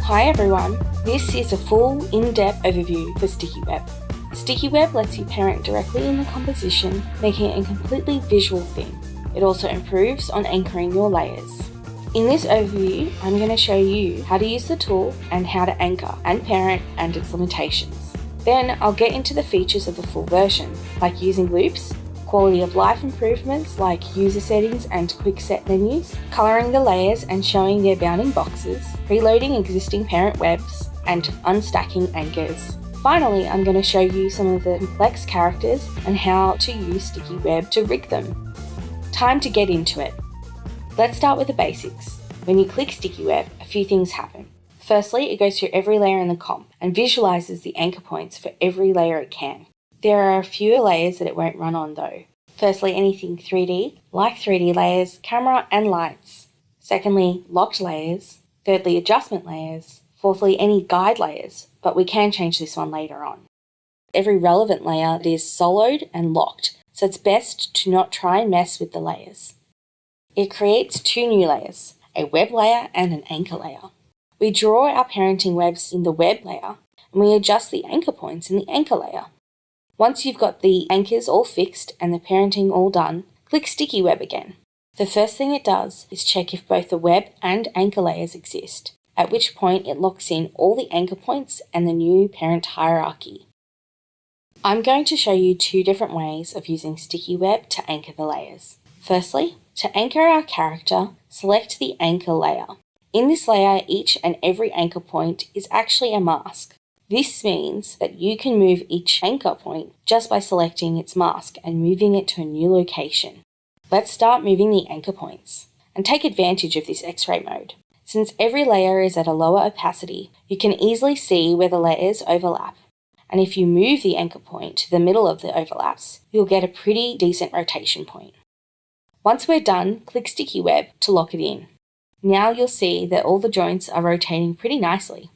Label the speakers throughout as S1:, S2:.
S1: Hi everyone, this is a full in-depth overview for Sticky Web. Sticky Web lets you parent directly in the composition, making it a completely visual thing. It also improves on anchoring your layers. In this overview, I'm going to show you how to use the tool and how to anchor and parent and its limitations. Then I'll get into the features of the full version, like using loops, quality of life improvements like user settings and quick set menus, colouring the layers and showing their bounding boxes, preloading existing parent webs, and unstacking anchors. Finally, I'm going to show you some of the complex characters and how to use Sticky Web to rig them. Time to get into it. Let's start with the basics. When you click Sticky Web, a few things happen. Firstly, it goes through every layer in the comp and visualizes the anchor points for every layer it can. There are a few layers that it won't run on though. Firstly, anything 3D, like 3D layers, camera and lights. Secondly, locked layers. Thirdly, adjustment layers. Fourthly, any guide layers, but we can change this one later on. Every relevant layer is soloed and locked, so it's best to not try and mess with the layers. It creates two new layers, a web layer and an anchor layer. We draw our parenting webs in the web layer, and we adjust the anchor points in the anchor layer. Once you've got the anchors all fixed and the parenting all done, click Sticky Web again. The first thing it does is check if both the web and anchor layers exist, at which point it locks in all the anchor points and the new parent hierarchy. I'm going to show you two different ways of using Sticky Web to anchor the layers. Firstly, to anchor our character, select the anchor layer. In this layer, each and every anchor point is actually a mask. This means that you can move each anchor point just by selecting its mask and moving it to a new location. Let's start moving the anchor points and take advantage of this X-ray mode. Since every layer is at a lower opacity, you can easily see where the layers overlap. And if you move the anchor point to the middle of the overlaps, you'll get a pretty decent rotation point. Once we're done, click Sticky Web to lock it in. Now you'll see that all the joints are rotating pretty nicely.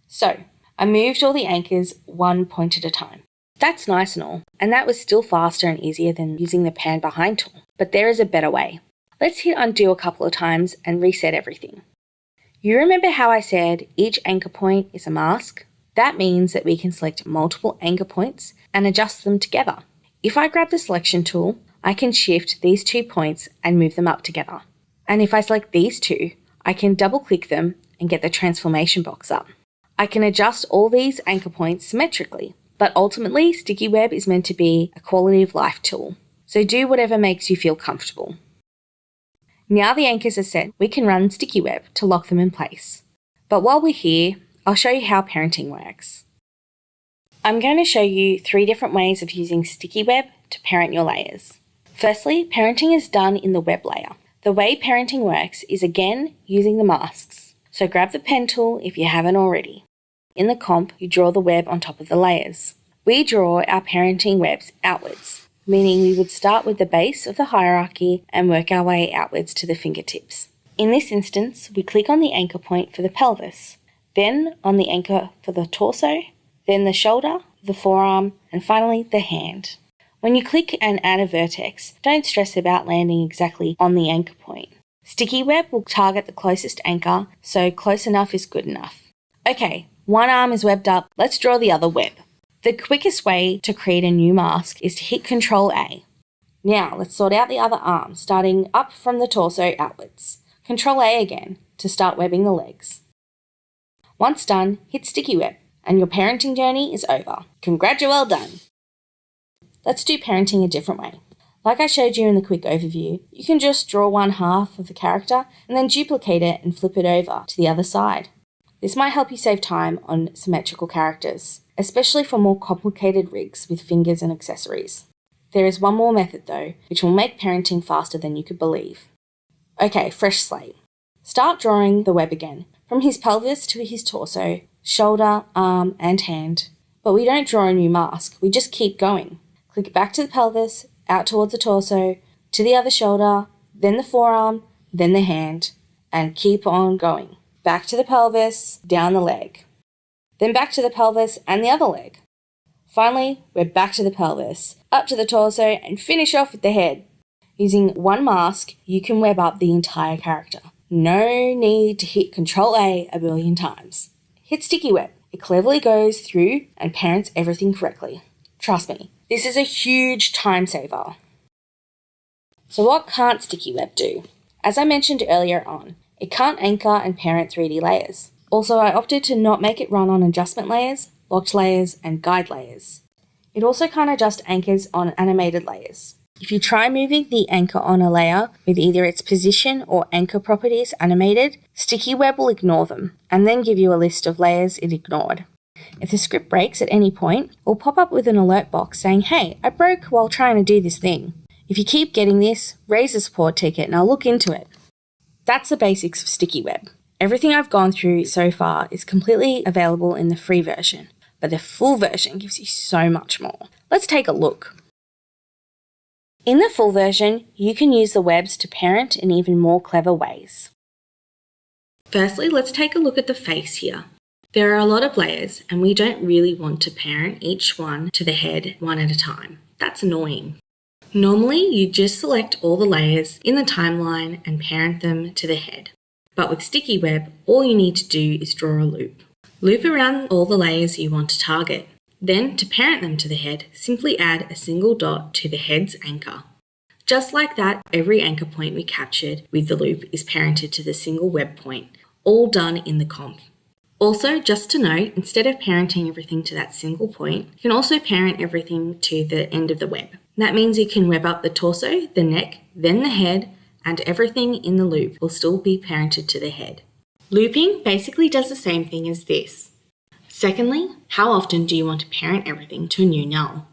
S1: So, I moved all the anchors one point at a time. That's nice and all, and that was still faster and easier than using the pan behind tool, but there is a better way. Let's hit undo a couple of times and reset everything. You remember how I said each anchor point is a mask? That means that we can select multiple anchor points and adjust them together. If I grab the selection tool, I can shift these 2 points and move them up together. And if I select these two, I can double click them and get the transformation box up. I can adjust all these anchor points symmetrically, but ultimately Sticky Web is meant to be a quality of life tool, so do whatever makes you feel comfortable. Now the anchors are set, we can run Sticky Web to lock them in place. But while we're here, I'll show you how parenting works. I'm going to show you 3 different ways of using Sticky Web to parent your layers. Firstly, parenting is done in the web layer. The way parenting works is again using the masks. So grab the pen tool if you haven't already. In the comp, you draw the web on top of the layers. We draw our parenting webs outwards, meaning we would start with the base of the hierarchy and work our way outwards to the fingertips. In this instance, we click on the anchor point for the pelvis, then on the anchor for the torso, then the shoulder, the forearm, and finally the hand. When you click and add a vertex, don't stress about landing exactly on the anchor point. Sticky Web will target the closest anchor, so close enough is good enough. Okay, one arm is webbed up, let's draw the other web. The quickest way to create a new mask is to hit Ctrl A. Now let's sort out the other arm, starting up from the torso outwards. Ctrl A again to start webbing the legs. Once done, hit Sticky Web, and your parenting journey is over. Well done! Let's do parenting a different way. Like I showed you in the quick overview, you can just draw one half of the character and then duplicate it and flip it over to the other side. This might help you save time on symmetrical characters, especially for more complicated rigs with fingers and accessories. There is one more method though, which will make parenting faster than you could believe. Okay, fresh slate. Start drawing the web again, from his pelvis to his torso, shoulder, arm and hand. But we don't draw a new mask, we just keep going. Click back to the pelvis, out towards the torso, to the other shoulder, then the forearm, then the hand, and keep on going. Back to the pelvis, down the leg. Then back to the pelvis and the other leg. Finally, we're back to the pelvis, up to the torso, and finish off with the head. Using one mask, you can web up the entire character. No need to hit Ctrl A a billion times. hit Sticky Web. It cleverly goes through and parents everything correctly. Trust me, this is a huge time saver. So what can't Sticky Web do? As I mentioned earlier on, it can't anchor and parent 3D layers. Also, I opted to not make it run on adjustment layers, locked layers, and guide layers. It also can't adjust anchors on animated layers. If you try moving the anchor on a layer with either its position or anchor properties animated, Sticky Web will ignore them and then give you a list of layers it ignored. If the script breaks at any point, it will pop up with an alert box saying, "Hey, I broke while trying to do this thing. If you keep getting this, raise a support ticket and I'll look into it." That's the basics of Sticky Web. Everything I've gone through so far is completely available in the free version, but the full version gives you so much more. Let's take a look. In the full version, you can use the webs to parent in even more clever ways. Firstly, let's take a look at the face here. There are a lot of layers and we don't really want to parent each one to the head one at a time. That's annoying. Normally, you just select all the layers in the timeline and parent them to the head. But with Sticky Web, all you need to do is draw a loop. Loop around all the layers you want to target. Then, to parent them to the head, simply add a single dot to the head's anchor. Just like that, every anchor point we captured with the loop is parented to the single web point, all done in the comp. Also, just to note, instead of parenting everything to that single point, you can also parent everything to the end of the web. That means you can web up the torso, the neck, then the head, and everything in the loop will still be parented to the head. Looping basically does the same thing as this. Secondly, how often do you want to parent everything to a new null?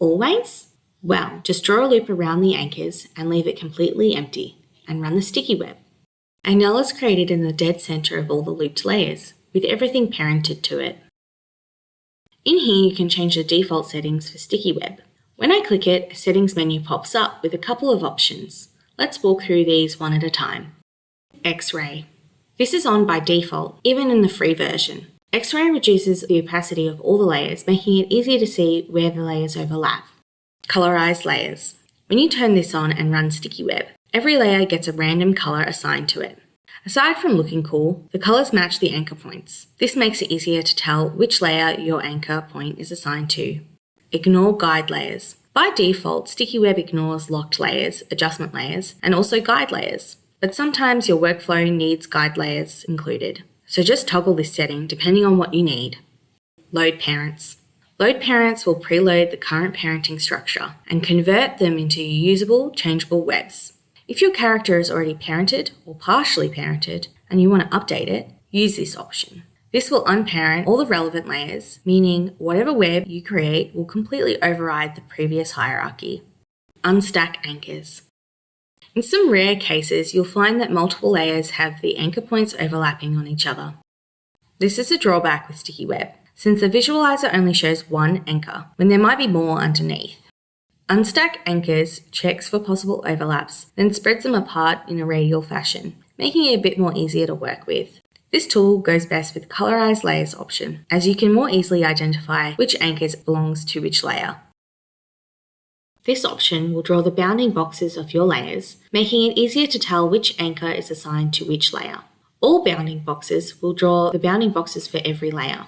S1: Always? Well, just draw a loop around the anchors and leave it completely empty, and run the Sticky Web. A null is created in the dead center of all the looped layers, with everything parented to it. In here you can change the default settings for Sticky Web. When I click it, a settings menu pops up with a couple of options. Let's walk through these one at a time. X-ray. This is on by default, even in the free version. X-ray reduces the opacity of all the layers, making it easier to see where the layers overlap. Colorize layers. When you turn this on and run Sticky Web, every layer gets a random color assigned to it. Aside from looking cool, the colors match the anchor points. This makes it easier to tell which layer your anchor point is assigned to. Ignore guide layers. By default, Sticky Web ignores locked layers, adjustment layers, and also guide layers. But sometimes your workflow needs guide layers included. So just toggle this setting depending on what you need. Load parents. Load parents will preload the current parenting structure and convert them into usable, changeable webs. If your character is already parented or partially parented and you want to update it, use this option. This will unparent all the relevant layers, meaning whatever web you create will completely override the previous hierarchy. Unstack anchors. In some rare cases, you'll find that multiple layers have the anchor points overlapping on each other. This is a drawback with Sticky Web, since the visualizer only shows one anchor, when there might be more underneath. Unstack anchors checks for possible overlaps, then spreads them apart in a radial fashion, making it a bit more easier to work with. This tool goes best with Colorize Layers option, as you can more easily identify which anchors belongs to which layer. This option will draw the bounding boxes of your layers, making it easier to tell which anchor is assigned to which layer. All bounding boxes will draw the bounding boxes for every layer.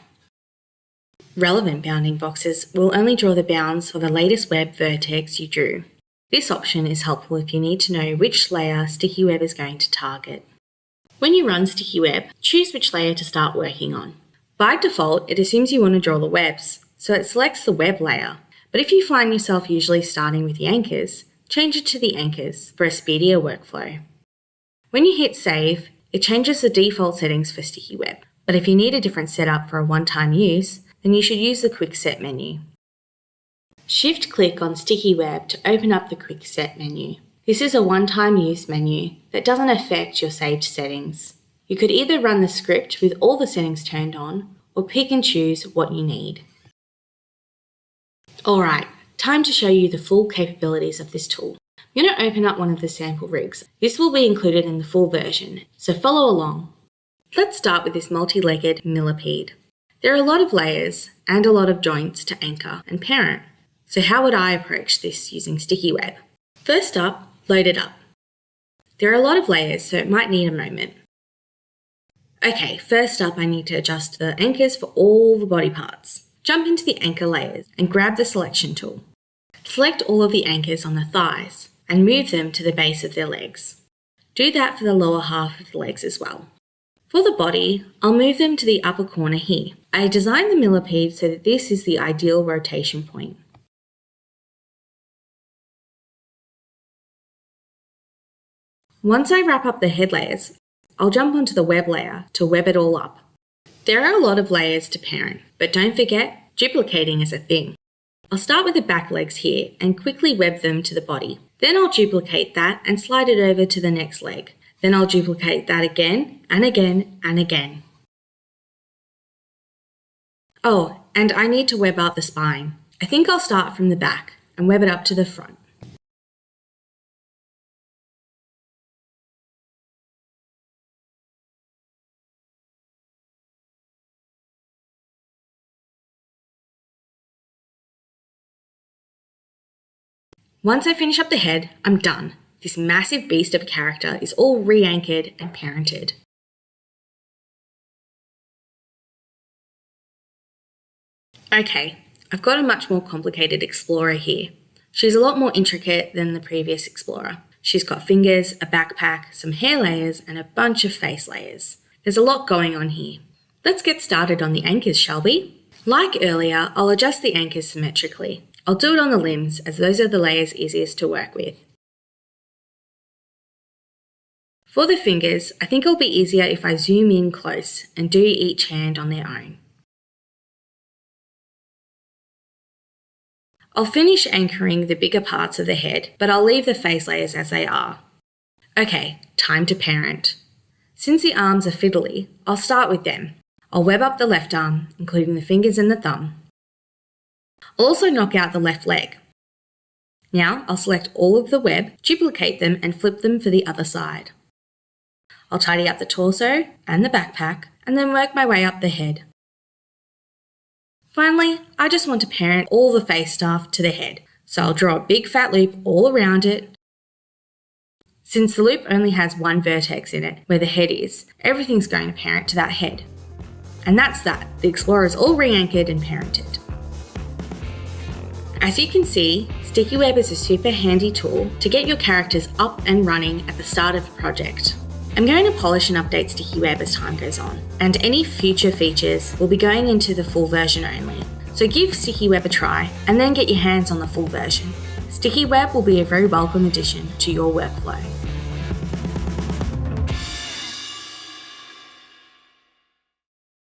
S1: Relevant bounding boxes will only draw the bounds for the latest web vertex you drew. This option is helpful if you need to know which layer Sticky Web is going to target. When you run Sticky Web, choose which layer to start working on. By default, it assumes you want to draw the webs, so it selects the web layer. But if you find yourself usually starting with the anchors, change it to the anchors for a speedier workflow. When you hit save, it changes the default settings for Sticky Web. But if you need a different setup for a one-time use, then you should use the Quick Set menu. Shift-click on Sticky Web to open up the Quick Set menu. This is a one-time use menu that doesn't affect your saved settings. You could either run the script with all the settings turned on, or pick and choose what you need. Alright, time to show you the full capabilities of this tool. I'm going to open up one of the sample rigs. This will be included in the full version, so follow along. Let's start with this multi-legged millipede. There are a lot of layers and a lot of joints to anchor and parent. So how would I approach this using Sticky Web? First up, load it up. There are a lot of layers, so it might need a moment. Okay, first up I need to adjust the anchors for all the body parts. Jump into the anchor layers and grab the selection tool. Select all of the anchors on the thighs and move them to the base of their legs. Do that for the lower half of the legs as well. For the body, I'll move them to the upper corner here. I designed the millipede so that this is the ideal rotation point. Once I wrap up the head layers, I'll jump onto the web layer to web it all up. There are a lot of layers to parent, but don't forget, duplicating is a thing. I'll start with the back legs here and quickly web them to the body. Then I'll duplicate that and slide it over to the next leg. Then I'll duplicate that again and again and again. Oh, and I need to web up the spine. I think I'll start from the back and web it up to the front. Once I finish up the head, I'm done. This massive beast of a character is all re-anchored and parented. Okay, I've got a much more complicated explorer here. She's a lot more intricate than the previous explorer. She's got fingers, a backpack, some hair layers, and a bunch of face layers. There's a lot going on here. Let's get started on the anchors, shall we? Like earlier, I'll adjust the anchors symmetrically. I'll do it on the limbs as those are the layers easiest to work with. For the fingers, I think it'll be easier if I zoom in close and do each hand on their own. I'll finish anchoring the bigger parts of the head, but I'll leave the face layers as they are. Okay, time to parent. Since the arms are fiddly, I'll start with them. I'll web up the left arm, including the fingers and the thumb. I'll also knock out the left leg. Now I'll select all of the web, duplicate them and flip them for the other side. I'll tidy up the torso and the backpack and then work my way up the head. Finally, I just want to parent all the face stuff to the head, so I'll draw a big fat loop all around it. Since the loop only has one vertex in it, where the head is, everything's going to parent to that head. And that's that, the Explorer is all re-anchored and parented. As you can see, Sticky Web is a super handy tool to get your characters up and running at the start of a project. I'm going to polish and update Sticky Web as time goes on, and any future features will be going into the full version only. So give Sticky Web a try and then get your hands on the full version. Sticky Web will be a very welcome addition to your workflow.